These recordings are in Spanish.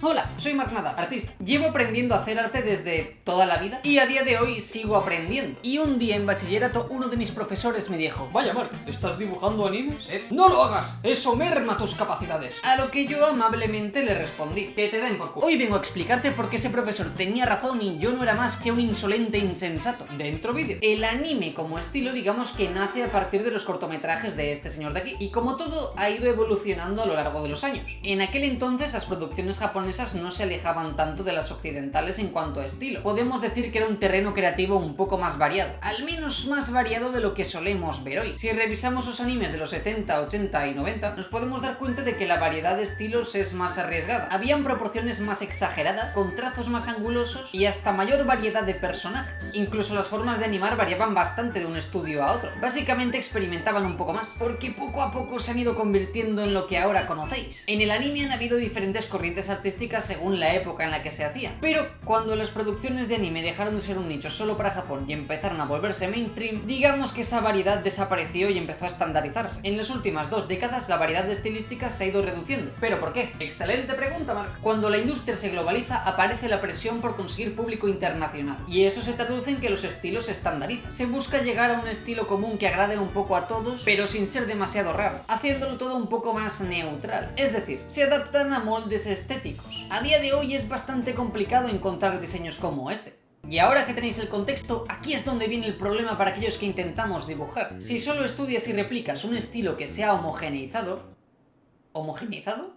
Hola, soy Marc Nadal, artista. Llevo aprendiendo a hacer arte desde toda la vida y a día de hoy sigo aprendiendo. Y un día en bachillerato uno de mis profesores me dijo: vaya Marc, ¿estás dibujando anime? Sí. ¡No lo hagas! ¡Eso merma tus capacidades! A lo que yo amablemente le respondí: que te den por culo. Hoy vengo a explicarte por qué ese profesor tenía razón y yo no era más que un insolente insensato. Dentro vídeo. El anime como estilo, digamos que nace a partir de los cortometrajes de este señor de aquí. Y como todo, ha ido evolucionando a lo largo de los años. En aquel entonces las producciones japonesas no se alejaban tanto de las occidentales en cuanto a estilo. Podemos decir que era un terreno creativo un poco más variado, al menos más variado de lo que solemos ver hoy. Si revisamos los animes de los 70, 80 y 90, nos podemos dar cuenta de que la variedad de estilos es más arriesgada. Habían proporciones más exageradas, con trazos más angulosos y hasta mayor variedad de personajes. Incluso las formas de animar variaban bastante de un estudio a otro. Básicamente experimentaban un poco más, porque poco a poco se han ido convirtiendo en lo que ahora conocéis. En el anime han habido diferentes corrientes artísticas según la época en la que se hacían, pero cuando las producciones de anime dejaron de ser un nicho solo para Japón y empezaron a volverse mainstream, digamos que esa variedad desapareció y empezó a estandarizarse. En las últimas 2 décadas la variedad de estilísticas se ha ido reduciendo. ¿Pero por qué? Excelente pregunta, Marc. Cuando la industria se globaliza, aparece la presión por conseguir público internacional, y eso se traduce en que los estilos se estandarizan. Se busca llegar a un estilo común que agrade un poco a todos, pero sin ser demasiado raro, haciéndolo todo un poco más neutral. Es decir, se adaptan a moldes estéticos. A día de hoy es bastante complicado encontrar diseños como este. Y ahora que tenéis el contexto, aquí es donde viene el problema para aquellos que intentamos dibujar. Si solo estudias y replicas un estilo que sea homogeneizado... ¿Homogeneizado?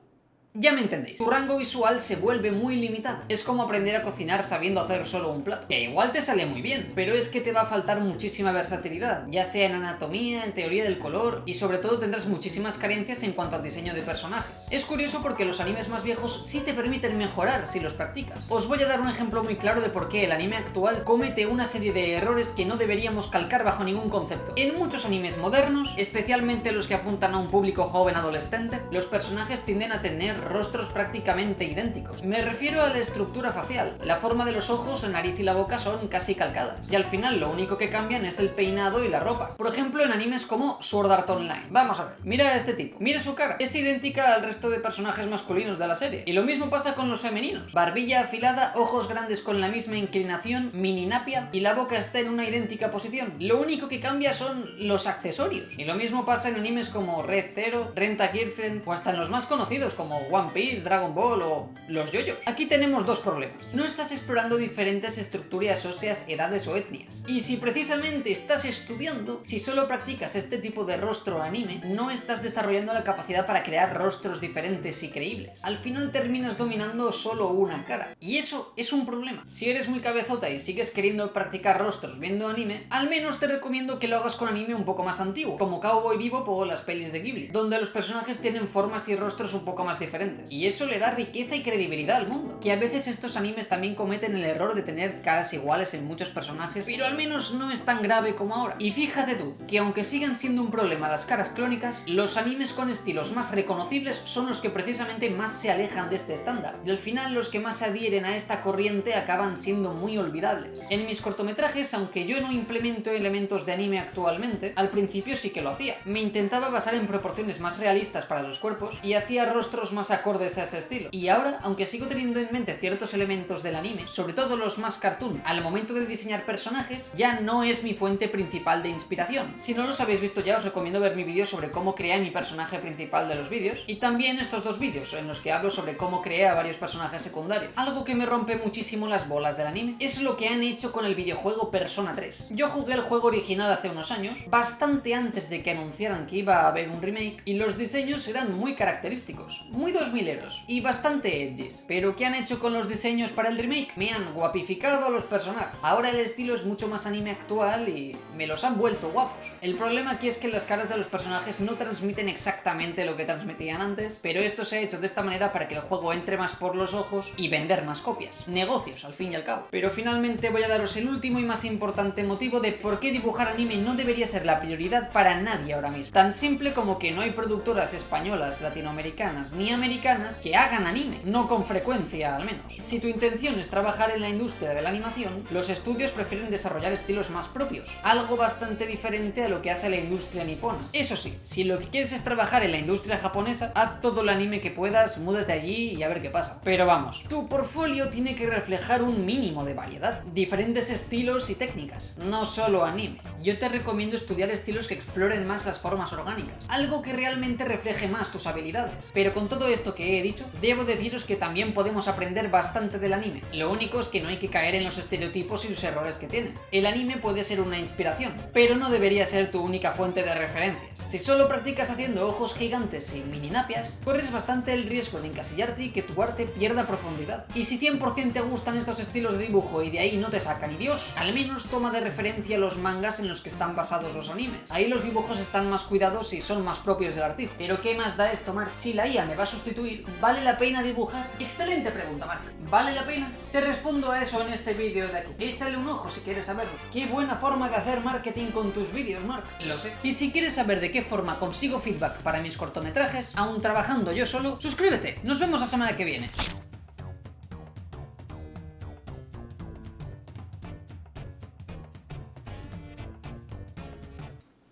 Ya me entendéis. Tu rango visual se vuelve muy limitado. Es como aprender a cocinar sabiendo hacer solo un plato. Que igual te sale muy bien, pero es que te va a faltar muchísima versatilidad, ya sea en anatomía, en teoría del color, y sobre todo tendrás muchísimas carencias en cuanto al diseño de personajes. Es curioso porque los animes más viejos sí te permiten mejorar si los practicas. Os voy a dar un ejemplo muy claro de por qué el anime actual comete una serie de errores que no deberíamos calcar bajo ningún concepto. En muchos animes modernos, especialmente los que apuntan a un público joven adolescente, los personajes tienden a tener rostros prácticamente idénticos. Me refiero a la estructura facial. La forma de los ojos, la nariz y la boca son casi calcadas. Y al final lo único que cambian es el peinado y la ropa. Por ejemplo, en animes como Sword Art Online. Vamos a ver. Mira a este tipo. Mira su cara. Es idéntica al resto de personajes masculinos de la serie. Y lo mismo pasa con los femeninos. Barbilla afilada, ojos grandes con la misma inclinación, mini napia, y la boca está en una idéntica posición. Lo único que cambia son los accesorios. Y lo mismo pasa en animes como Red Zero, Rent a Girlfriend, o hasta en los más conocidos como One Piece, Dragon Ball o los yoyos. Aquí tenemos dos problemas. No estás explorando diferentes estructuras óseas, edades o etnias. Y si precisamente estás estudiando, si solo practicas este tipo de rostro anime, no estás desarrollando la capacidad para crear rostros diferentes y creíbles. Al final terminas dominando solo una cara. Y eso es un problema. Si eres muy cabezota y sigues queriendo practicar rostros viendo anime, al menos te recomiendo que lo hagas con anime un poco más antiguo, como Cowboy Bebop o las pelis de Ghibli, donde los personajes tienen formas y rostros un poco más diferentes. Y eso le da riqueza y credibilidad al mundo. Que a veces estos animes también cometen el error de tener caras iguales en muchos personajes, pero al menos no es tan grave como ahora. Y fíjate tú, que aunque sigan siendo un problema las caras clónicas, los animes con estilos más reconocibles son los que precisamente más se alejan de este estándar. Y al final los que más se adhieren a esta corriente acaban siendo muy olvidables. En mis cortometrajes, aunque yo no implemento elementos de anime actualmente, al principio sí que lo hacía. Me intentaba basar en proporciones más realistas para los cuerpos y hacía rostros más acordes a ese estilo. Y ahora, aunque sigo teniendo en mente ciertos elementos del anime, sobre todo los más cartoon, al momento de diseñar personajes, ya no es mi fuente principal de inspiración. Si no los habéis visto ya, os recomiendo ver mi vídeo sobre cómo creé mi personaje principal de los vídeos, y también estos dos vídeos en los que hablo sobre cómo creé a varios personajes secundarios. Algo que me rompe muchísimo las bolas del anime es lo que han hecho con el videojuego Persona 3. Yo jugué el juego original hace unos años, bastante antes de que anunciaran que iba a haber un remake, y los diseños eran muy característicos, muy 2000eros y bastante edgys. Pero ¿qué han hecho con los diseños para el remake? Me han guapificado a los personajes. Ahora el estilo es mucho más anime actual y me los han vuelto guapos. El problema aquí es que las caras de los personajes no transmiten exactamente lo que transmitían antes, pero esto se ha hecho de esta manera para que el juego entre más por los ojos y vender más copias. Negocios, al fin y al cabo. Pero finalmente voy a daros el último y más importante motivo de por qué dibujar anime no debería ser la prioridad para nadie ahora mismo. Tan simple como que no hay productoras españolas, latinoamericanas ni americanas americanas que hagan anime, no con frecuencia al menos. Si tu intención es trabajar en la industria de la animación, los estudios prefieren desarrollar estilos más propios, algo bastante diferente a lo que hace la industria nipona. Eso sí, si lo que quieres es trabajar en la industria japonesa, haz todo el anime que puedas, múdate allí y a ver qué pasa. Pero vamos, tu portfolio tiene que reflejar un mínimo de variedad, diferentes estilos y técnicas, no solo anime. Yo te recomiendo estudiar estilos que exploren más las formas orgánicas, algo que realmente refleje más tus habilidades. Pero con todo esto que he dicho, debo deciros que también podemos aprender bastante del anime. Lo único es que no hay que caer en los estereotipos y los errores que tiene. El anime puede ser una inspiración, pero no debería ser tu única fuente de referencias. Si solo practicas haciendo ojos gigantes y mininapias, corres bastante el riesgo de encasillarte y que tu arte pierda profundidad. Y si 100% te gustan estos estilos de dibujo y de ahí no te saca ni Dios, al menos toma de referencia los mangas en los que están basados los animes. Ahí los dibujos están más cuidados y son más propios del artista. Pero ¿qué más da esto, Mark? Si la IA me va a sustituir, ¿vale la pena dibujar? Excelente pregunta, Mark. ¿Vale la pena? Te respondo a eso en este vídeo de aquí. Échale un ojo si quieres saberlo. Qué buena forma de hacer marketing con tus vídeos, Mark. Lo sé. Y si quieres saber de qué forma consigo feedback para mis cortometrajes, aún trabajando yo solo, suscríbete. Nos vemos la semana que viene.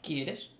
¿Quieres?